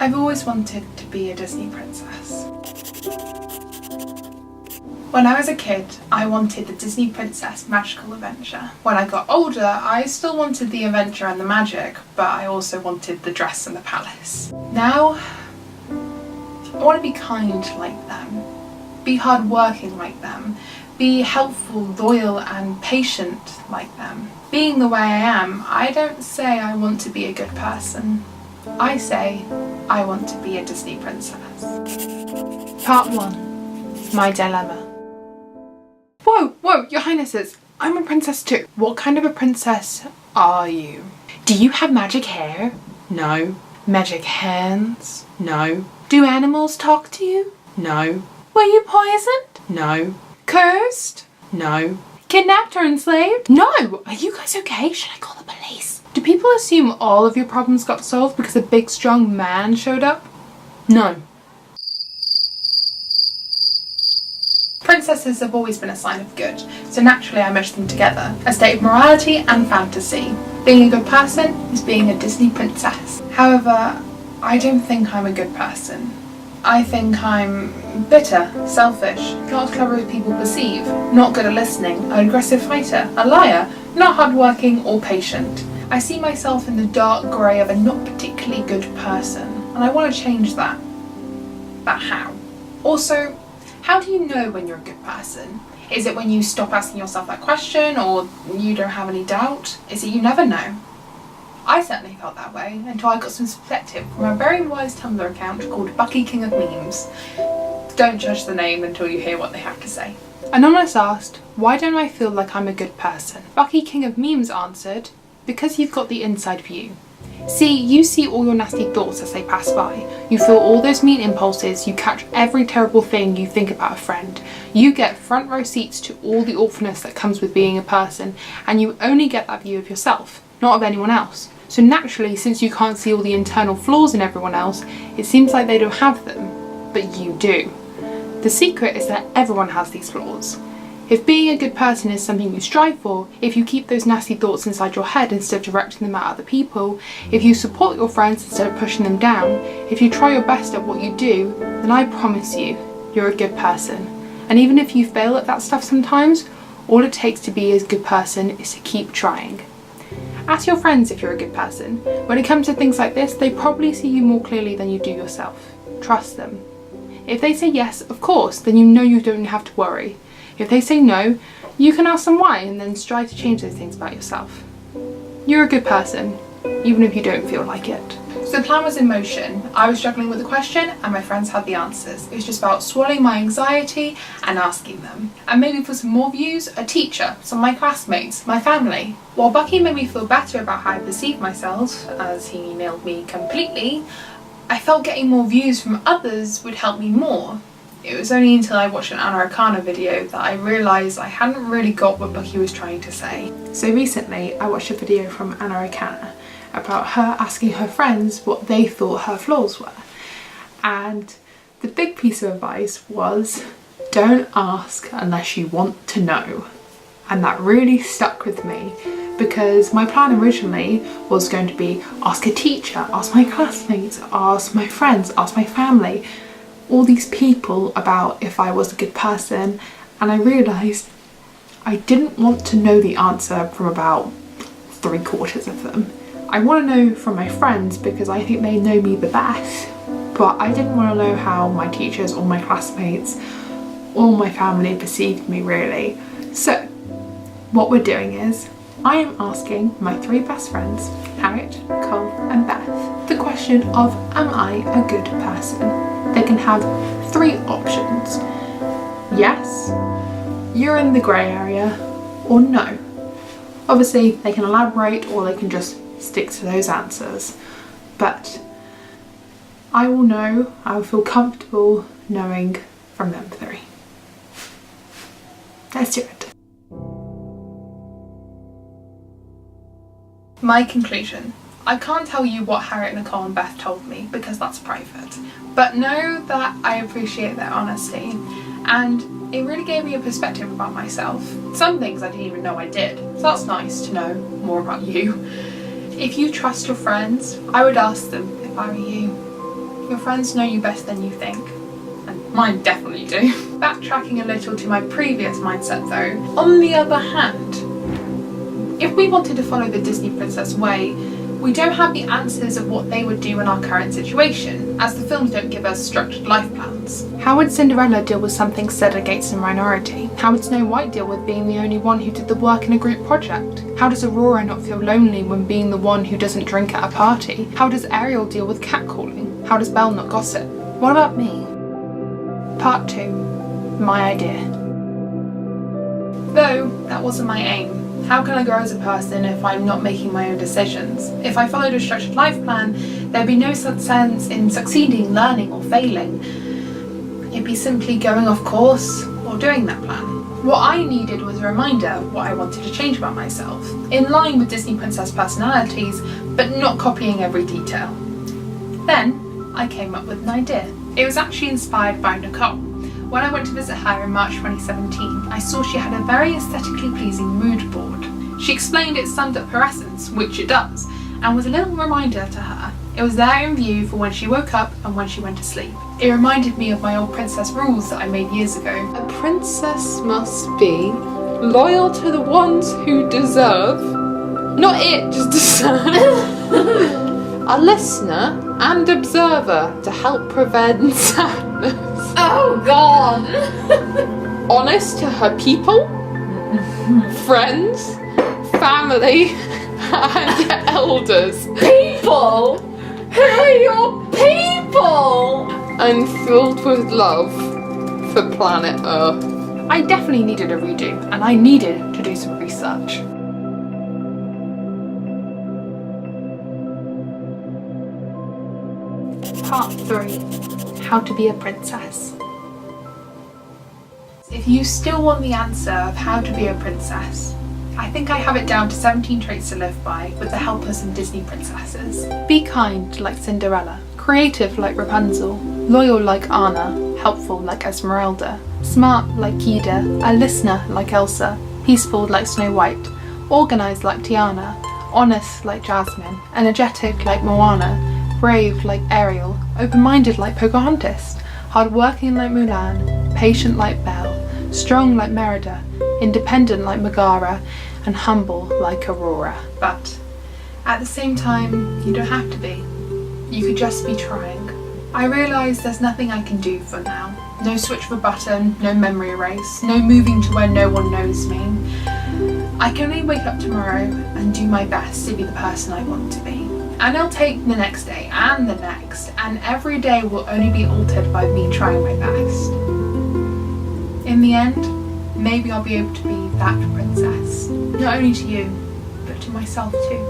I've always wanted to be a Disney princess. When I was a kid, I wanted the Disney Princess Magical Adventure. When I got older, I still wanted the adventure and the magic, but I also wanted the dress and the palace. Now, I want to be kind like them, be hardworking like them, be helpful, loyal and patient like them. Being the way I am, I don't say I want to be a good person. I say I want to be a Disney princess. Part 1. My dilemma. Whoa, your highnesses, I'm a princess too. What kind of a princess are you? Do you have magic hair? No. Magic hands? No. Do animals talk to you? No. Were you poisoned? No. Cursed? No. Kidnapped or enslaved? No! Are you guys okay? Should I call the police? Do people assume all of your problems got solved because a big strong man showed up? No. Princesses have always been a sign of good, so naturally I meshed them together. A state of morality and fantasy. Being a good person is being a Disney princess. However, I don't think I'm a good person. I think I'm bitter, selfish, not as clever as people perceive, not good at listening, an aggressive fighter, a liar, not hardworking or patient. I see myself in the dark grey of a not particularly good person, and I want to change that. But how? Also, how do you know when you're a good person? Is it when you stop asking yourself that question, or you don't have any doubt? Is it you never know? I certainly felt that way until I got some perspective from a very wise Tumblr account called Bucky King of Memes. Don't judge the name until you hear what they have to say. Anonymous asked, why don't I feel like I'm a good person? Bucky King of Memes answered, because you've got the inside view. See, you see all your nasty thoughts as they pass by. You feel all those mean impulses, you catch every terrible thing you think about a friend. You get front row seats to all the awfulness that comes with being a person, and you only get that view of yourself, not of anyone else. So naturally, since you can't see all the internal flaws in everyone else, it seems like they don't have them, but you do. The secret is that everyone has these flaws. If being a good person is something you strive for, if you keep those nasty thoughts inside your head instead of directing them at other people, if you support your friends instead of pushing them down, if you try your best at what you do, then I promise you, you're a good person. And even if you fail at that stuff sometimes, all it takes to be a good person is to keep trying. Ask your friends if you're a good person. When it comes to things like this, they probably see you more clearly than you do yourself. Trust them. If they say yes, of course, then you know you don't have to worry. If they say no, you can ask them why and then strive to change those things about yourself. You're a good person, even if you don't feel like it. So the plan was in motion. I was struggling with the question and my friends had the answers. It was just about swallowing my anxiety and asking them. And maybe for some more views, a teacher, some of my classmates, my family. While Bucky made me feel better about how I perceive myself, as he nailed me completely, I felt getting more views from others would help me more. It was only until I watched an Anna Arcana video that I realised I hadn't really got what Bucky was trying to say. So recently I watched a video from Anna Arcana about her asking her friends what they thought her flaws were. And the big piece of advice was, don't ask unless you want to know. And that really stuck with me because my plan originally was going to be ask a teacher, ask my classmates, ask my friends, ask my family, all these people about if I was a good person, and I realised I didn't want to know the answer from about 3/4 of them. I want to know from my friends because I think they know me the best, but I didn't want to know how my teachers or my classmates or my family perceived me really. So what we're doing is I am asking my 3 best friends, Harriet, Cole and Beth, the question of am I a good person? They can have 3 options. Yes, you're in the grey area, or no. Obviously they can elaborate or they can just stick to those answers, but I will know, I will feel comfortable knowing from them 3. Let's do it. My conclusion. I can't tell you what Harriet, Nicole and Beth told me because that's private, but know that I appreciate their honesty and it really gave me a perspective about myself. Some things I didn't even know I did, so that's nice to know more about you. If you trust your friends, I would ask them if I were you. Your friends know you better than you think. And mine definitely do. Backtracking a little to my previous mindset though, on the other hand, if we wanted to follow the Disney princess way, we don't have the answers of what they would do in our current situation, as the films don't give us structured life plans. How would Cinderella deal with something said against a minority? How would Snow White deal with being the only one who did the work in a group project? How does Aurora not feel lonely when being the one who doesn't drink at a party? How does Ariel deal with catcalling? How does Belle not gossip? What about me? Part 2. My idea. Though that wasn't my aim. How can I grow as a person if I'm not making my own decisions? If I followed a structured life plan, there'd be no such sense in succeeding, learning or failing. It'd be simply going off course or doing that plan. What I needed was a reminder of what I wanted to change about myself, in line with Disney princess personalities, but not copying every detail. Then I came up with an idea. It was actually inspired by Nicole. When I went to visit her in March 2017, I saw she had a very aesthetically pleasing mood board. She explained it summed up her essence, which it does, and was a little reminder to her. It was there in view for when she woke up and when she went to sleep. It reminded me of my old princess rules that I made years ago. A princess must be loyal to the ones who deserve, not it, just deserve, a listener and observer to help prevent sadness. Oh God! Honest to her people, friends, family, and elders. People? Who are your people? And filled with love for planet Earth. I definitely needed a redo, and I needed to do some research. Part 3. How to be a princess. If you still want the answer of how to be a princess, I think I have it down to 17 traits to live by with the help of some Disney princesses. Be kind like Cinderella, creative like Rapunzel, loyal like Anna, helpful like Esmeralda, smart like Kida, a listener like Elsa, peaceful like Snow White, organised like Tiana, honest like Jasmine, energetic like Moana, brave like Ariel, open-minded like Pocahontas, hard-working like Mulan, patient like Belle, strong like Merida, independent like Megara, and humble like Aurora. But at the same time, you don't have to be. You could just be trying. I realise there's nothing I can do for now. No switch of a button, no memory erase, no moving to where no one knows me. I can only wake up tomorrow and do my best to be the person I want to be. And it'll take the next day and the next, and every day will only be altered by me trying my best. In the end, maybe I'll be able to be that princess. Not only to you, but to myself too.